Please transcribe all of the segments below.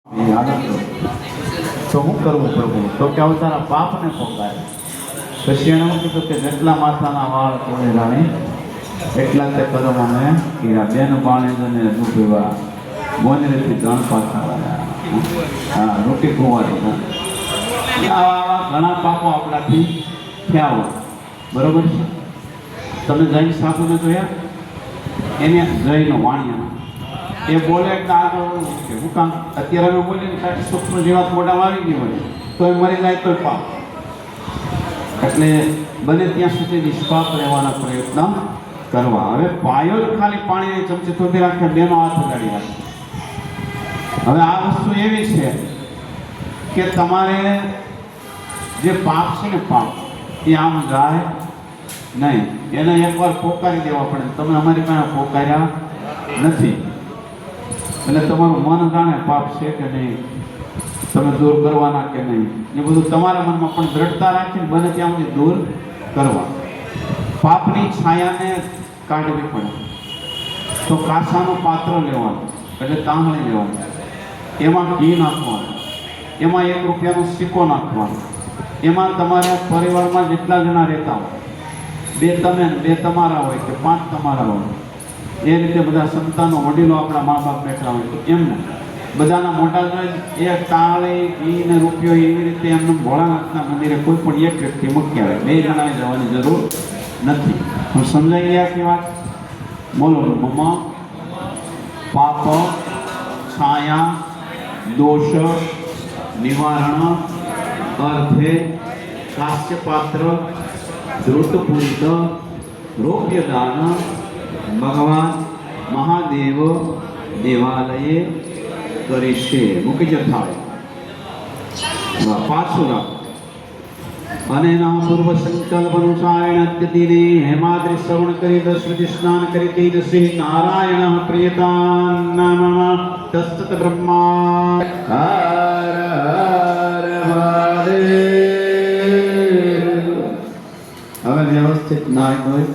તો હું કરવું પ્રભુ? તો કે હવે તારા પાપને પોકારે. પછી એને હું કીધું કે જેટલા માથાના વાળ કોને જાણે એટલા તે કદમ અમે કીધા. બેન પાણી જને દૂધ પીવા મોનરેથી જણ પાછા. હા, રોટી ખોવાની. આવા ઘણા પાપો આપણાથી થયા હોય. બરોબર છે? તમે જૈન સાધુને જોયા? એને જૈનો વાણિયા એ બોલે એટલે આગળ કે હું કામ અત્યારે અમે બોલીએ ને કાંઈ સૂક્ષ્મ જીવાત મોઢામાં આવી ગઈ હોય તો એ મરી જાય તો પાપ. એટલે બને ત્યાં સુધી નિષ્પાપ રહેવાના પ્રયત્ન કરવા. હવે પાયો જ ખાલી પાણીની ચમચી થોડી રાખે, બેનો હાથ ઉગાડી રાખે. હવે આ વસ્તુ એવી છે કે તમારે જે પાપ છે ને પાપ એ આમ જાય નહીં, એને એકવાર પોકારી દેવા પડે. તમે અમારી પાસે પોકાર્યા નથી એટલે તમારું મન જાણે પાપ છે કે નહીં, તમે દૂર કરવાના કે નહીં, એ બધું તમારા મનમાં પણ દ્રઢતા રાખીને બને ત્યાં સુધી દૂર કરવા. પાપની છાયાને કાઢવી પડે તો કાસાનું પાત્ર લેવાનું, એટલે તાંબણી લેવાનું, એમાં ઘી નાખવાનું, એમાં 1 રૂપિયાનો સિક્કો નાખવાનો, એમાં તમારા પરિવારમાં જેટલા જણા રહેતા હોય, 2 તમે 2 તમારા હોય કે 5 તમારા હોય, એ રીતે બધા સંતાનો વડીલો આપણા મા બાપ બેઠા હોય તો એમને બધાના મોટા જોઈ એક તાળી ઘી ને રૂપિયો એવી રીતે એમને ભોળાનાથના મંદિરે કોઈ પણ એક વ્યક્તિ મૂકી આવે. 2 જણાએ જવાની જરૂર નથી. હું સમજાઈ ગયા કે વાત? બોલો. મમ્મા પાપ છાયા દોષ નિવારણ અર્થે કાશ્ય પાત્ર ધૃતપૂરિત રોગ્યદાન ભગવાન મહાદેવ દેવાલયે કરીશે. મૂકી જથાય પાછું રાખ. અને એના પૂર્વ સંકલ્પ અનુસારેણ અદ્યતિને હેમાદ્રી શ્રવણ કરી દસ્મૃતિ સ્નાન કરી તેજસ્વી નારાયણ પ્રિયતા નામ તસ્ત બ્રહ્મા. હર હર મહાદેવ. હવે વ્યવસ્થિત નાય હોય,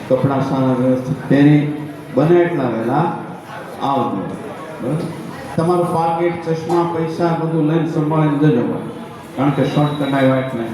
કપડાં સારા વ્યવસ્થિત પહેરી, બને એટલા વહેલા આવજો. બરાબર? તમારું પાકીટ ચશ્મા પૈસા બધું લઈને સંભાળીને જજો, કારણ કે શોર્ટકટ આવ્યા એટલે